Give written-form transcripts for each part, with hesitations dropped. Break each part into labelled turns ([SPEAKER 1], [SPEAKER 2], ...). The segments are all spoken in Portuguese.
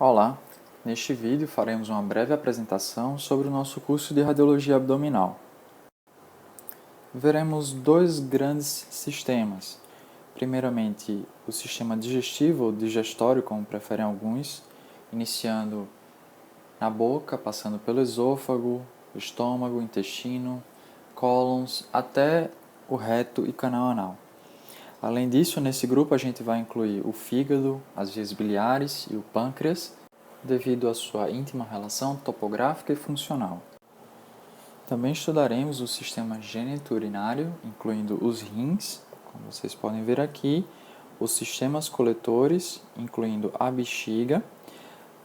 [SPEAKER 1] Olá, neste vídeo faremos uma breve apresentação sobre o nosso curso de Radiologia Abdominal. Veremos dois grandes sistemas. Primeiramente, o sistema digestivo ou digestório, como preferem alguns, iniciando na boca, passando pelo esôfago, estômago, intestino, cólons, até o reto e canal anal. Além disso, nesse grupo a gente vai incluir o fígado, as vias biliares e o pâncreas, devido à sua íntima relação topográfica e funcional. Também estudaremos o sistema geniturinário, incluindo os rins, como vocês podem ver aqui, os sistemas coletores, incluindo a bexiga,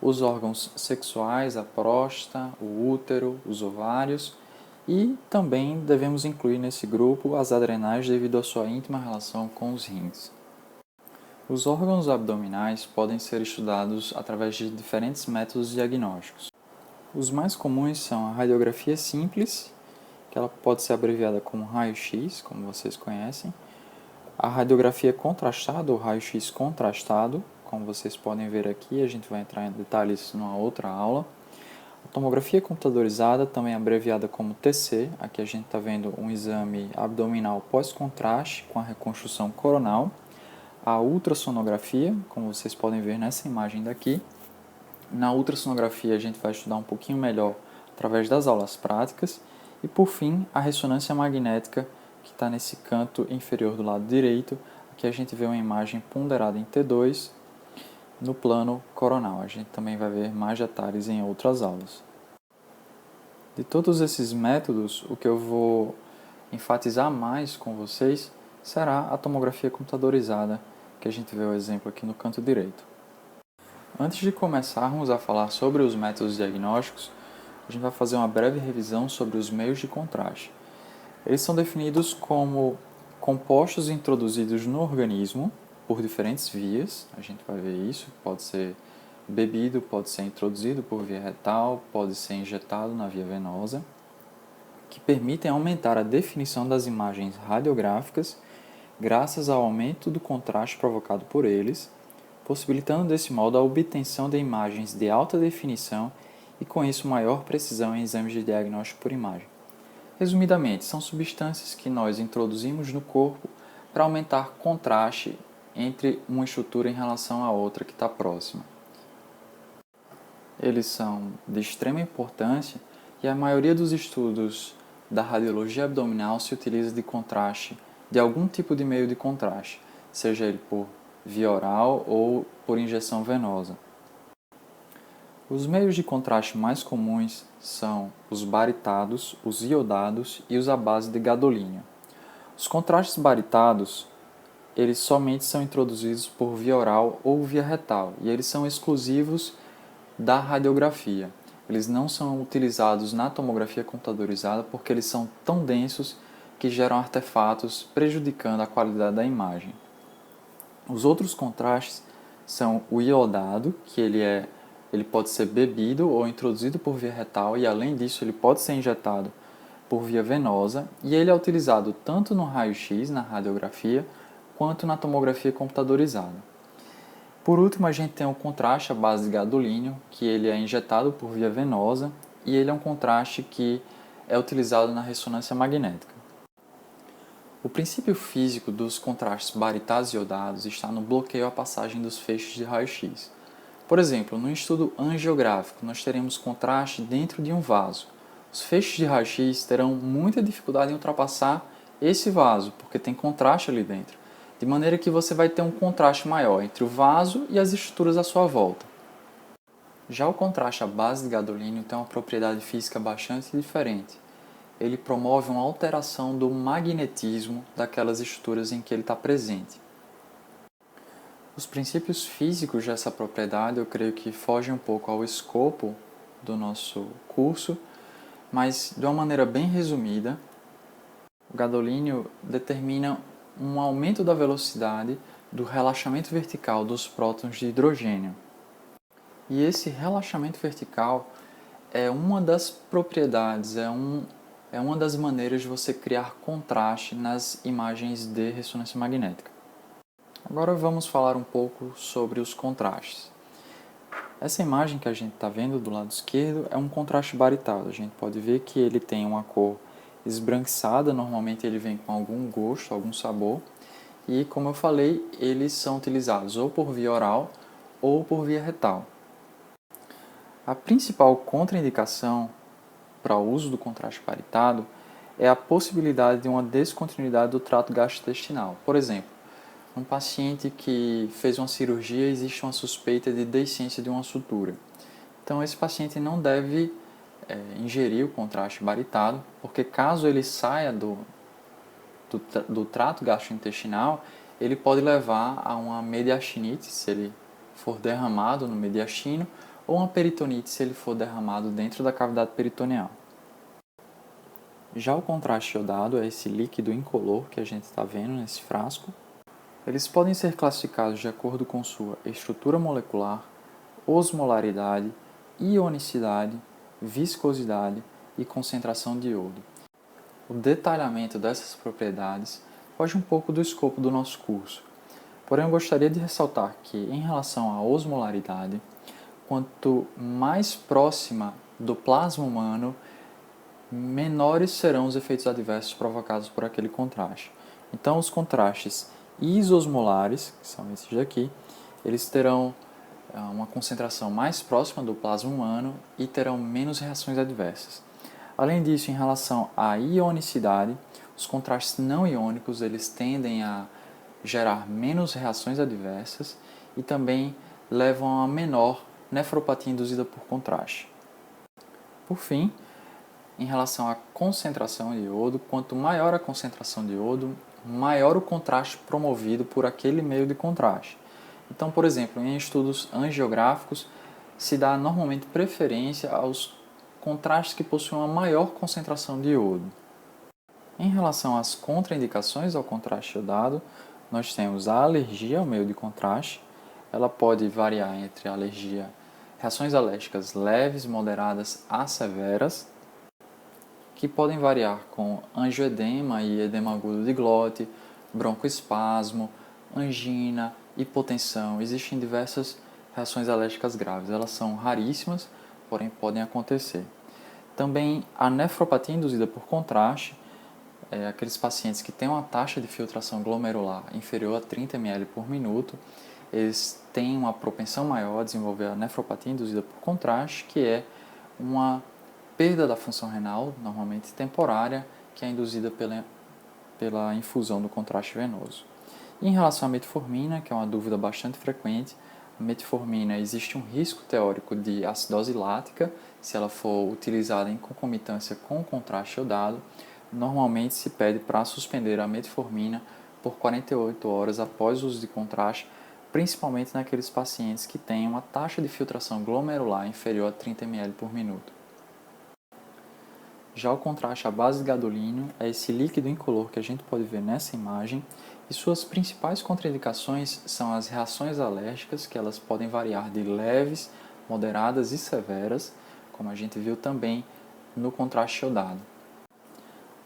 [SPEAKER 1] os órgãos sexuais, a próstata, o útero, os ovários, e também devemos incluir nesse grupo as adrenais devido à sua íntima relação com os rins. Os órgãos abdominais podem ser estudados através de diferentes métodos diagnósticos. Os mais comuns são a radiografia simples, que ela pode ser abreviada como raio-x, como vocês conhecem, a radiografia contrastada ou raio-x contrastado, como vocês podem ver aqui, a gente vai entrar em detalhes numa outra aula. A tomografia computadorizada, também abreviada como TC, aqui a gente está vendo um exame abdominal pós-contraste com a reconstrução coronal. A ultrassonografia, como vocês podem ver nessa imagem daqui. Na ultrassonografia a gente vai estudar um pouquinho melhor através das aulas práticas. E por fim, a ressonância magnética, que está nesse canto inferior do lado direito. Aqui a gente vê uma imagem ponderada em T2 no plano coronal. A gente também vai ver mais detalhes em outras aulas. De todos esses métodos, o que eu vou enfatizar mais com vocês será a tomografia computadorizada, que a gente vê o exemplo aqui no canto direito. Antes de começarmos a falar sobre os métodos diagnósticos, a gente vai fazer uma breve revisão sobre os meios de contraste. Eles são definidos como compostos introduzidos no organismo por diferentes vias, a gente vai ver isso, pode ser bebido, pode ser introduzido por via retal, pode ser injetado na via venosa, que permitem aumentar a definição das imagens radiográficas graças ao aumento do contraste provocado por eles, possibilitando desse modo a obtenção de imagens de alta definição e com isso maior precisão em exames de diagnóstico por imagem. Resumidamente, são substâncias que nós introduzimos no corpo para aumentar contraste entre uma estrutura em relação à outra que está próxima. Eles são de extrema importância e a maioria dos estudos da radiologia abdominal se utiliza de contraste, de algum tipo de meio de contraste, seja ele por via oral ou por injeção venosa. Os meios de contraste mais comuns são os baritados, os iodados e os à base de gadolínio. Os contrastes baritados, eles somente são introduzidos por via oral ou via retal, e eles são exclusivos da radiografia. Eles não são utilizados na tomografia computadorizada porque eles são tão densos que geram artefatos prejudicando a qualidade da imagem. Os outros contrastes são o iodado, que ele pode ser bebido ou introduzido por via retal e, além disso, ele pode ser injetado por via venosa e ele é utilizado tanto no raio-x, na radiografia, quanto na tomografia computadorizada. Por último, a gente tem o contraste à base de gadolínio, que ele é injetado por via venosa e ele é um contraste que é utilizado na ressonância magnética. O princípio físico dos contrastes baritados e iodados está no bloqueio à passagem dos feixes de raio-x. Por exemplo, no estudo angiográfico, nós teremos contraste dentro de um vaso. Os feixes de raio-x terão muita dificuldade em ultrapassar esse vaso, porque tem contraste ali dentro. De maneira que você vai ter um contraste maior entre o vaso e as estruturas à sua volta. Já o contraste à base de gadolínio tem uma propriedade física bastante diferente. Ele promove uma alteração do magnetismo daquelas estruturas em que ele está presente. Os princípios físicos dessa propriedade eu creio que fogem um pouco ao escopo do nosso curso, mas de uma maneira bem resumida, o gadolínio determina um aumento da velocidade do relaxamento vertical dos prótons de hidrogênio. E esse relaxamento vertical é uma das propriedades, é uma das maneiras de você criar contraste nas imagens de ressonância magnética. Agora vamos falar um pouco sobre os contrastes. Essa imagem que a gente está vendo do lado esquerdo é um contraste baritado. A gente pode ver que ele tem uma cor esbranquiçada, normalmente ele vem com algum gosto, algum sabor. E, como eu falei, eles são utilizados ou por via oral ou por via retal. A principal contraindicação para o uso do contraste baritado é a possibilidade de uma descontinuidade do trato gastrointestinal. Por exemplo, um paciente que fez uma cirurgia, existe uma suspeita de deiscência de uma sutura. Então, esse paciente não deve ingerir o contraste baritado, porque caso ele saia do trato gastrointestinal, ele pode levar a uma mediastinite, se ele for derramado no mediastino, ou uma peritonite, se ele for derramado dentro da cavidade peritoneal. Já o contraste iodado é esse líquido incolor que a gente está vendo nesse frasco. Eles podem ser classificados de acordo com sua estrutura molecular, osmolaridade, ionicidade, viscosidade e concentração de iodo. O detalhamento dessas propriedades foge um pouco do escopo do nosso curso, porém eu gostaria de ressaltar que, em relação à osmolaridade, quanto mais próxima do plasma humano, menores serão os efeitos adversos provocados por aquele contraste. Então, os contrastes isosmolares, que são esses daqui, eles terão uma concentração mais próxima do plasma humano e terão menos reações adversas. Além disso, em relação à ionicidade, os contrastes não iônicos eles tendem a gerar menos reações adversas e também levam a menor nefropatia induzida por contraste. Por fim, em relação à concentração de iodo, quanto maior a concentração de iodo, maior o contraste promovido por aquele meio de contraste. Então, por exemplo, em estudos angiográficos, se dá normalmente preferência aos contrastes que possuem uma maior concentração de iodo. Em relação às contraindicações ao contraste iodado, nós temos a alergia ao meio de contraste. Ela pode variar entre reações alérgicas leves, moderadas a severas, que podem variar com angioedema e edema agudo de glote, broncoespasmo, angina, hipotensão. Existem diversas reações alérgicas graves. Elas são raríssimas, porém podem acontecer. Também a nefropatia induzida por contraste, aqueles pacientes que têm uma taxa de filtração glomerular inferior a 30 ml por minuto, eles têm uma propensão maior a desenvolver a nefropatia induzida por contraste, que é uma perda da função renal, normalmente temporária, que é induzida pela infusão do contraste venoso. E em relação à metformina, que é uma dúvida bastante frequente, a metformina existe um risco teórico de acidose lática, se ela for utilizada em concomitância com o contraste iodado. Normalmente se pede para suspender a metformina por 48 horas após o uso de contraste, principalmente naqueles pacientes que têm uma taxa de filtração glomerular inferior a 30 ml por minuto. Já o contraste à base de gadolínio é esse líquido incolor que a gente pode ver nessa imagem, e suas principais contraindicações são as reações alérgicas, que elas podem variar de leves, moderadas e severas, como a gente viu também no contraste iodado.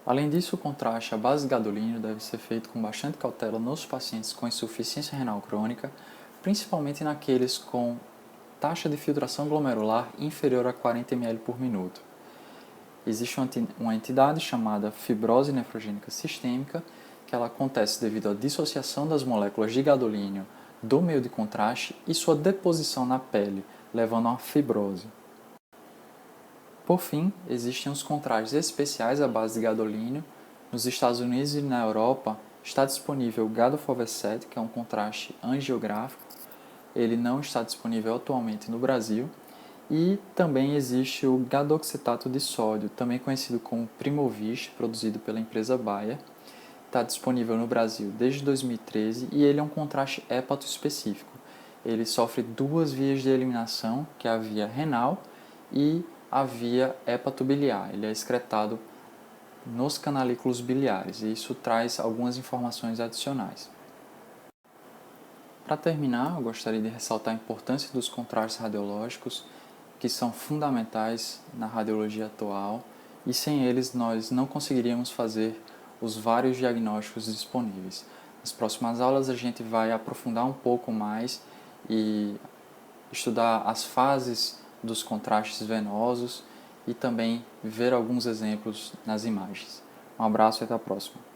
[SPEAKER 1] Além disso, o contraste à base de gadolínio deve ser feito com bastante cautela nos pacientes com insuficiência renal crônica, principalmente naqueles com taxa de filtração glomerular inferior a 40 ml por minuto. Existe uma entidade chamada fibrose nefrogênica sistêmica, que ela acontece devido à dissociação das moléculas de gadolínio do meio de contraste e sua deposição na pele, levando a uma fibrose. Por fim, existem os contrastes especiais à base de gadolínio. Nos Estados Unidos e na Europa está disponível o Gadofovec, que é um contraste angiográfico. Ele não está disponível atualmente no Brasil. E também existe o gadoxetato de sódio, também conhecido como Primovist, produzido pela empresa Bayer. Está disponível no Brasil desde 2013 e ele é um contraste hepato específico. Ele sofre duas vias de eliminação, que é a via renal e a via hepatobiliar. Ele é excretado nos canalículos biliares e isso traz algumas informações adicionais. Para terminar, eu gostaria de ressaltar a importância dos contrastes radiológicos, que são fundamentais na radiologia atual, e sem eles nós não conseguiríamos fazer os vários diagnósticos disponíveis. Nas próximas aulas a gente vai aprofundar um pouco mais e estudar as fases dos contrastes venosos e também ver alguns exemplos nas imagens. Um abraço e até a próxima.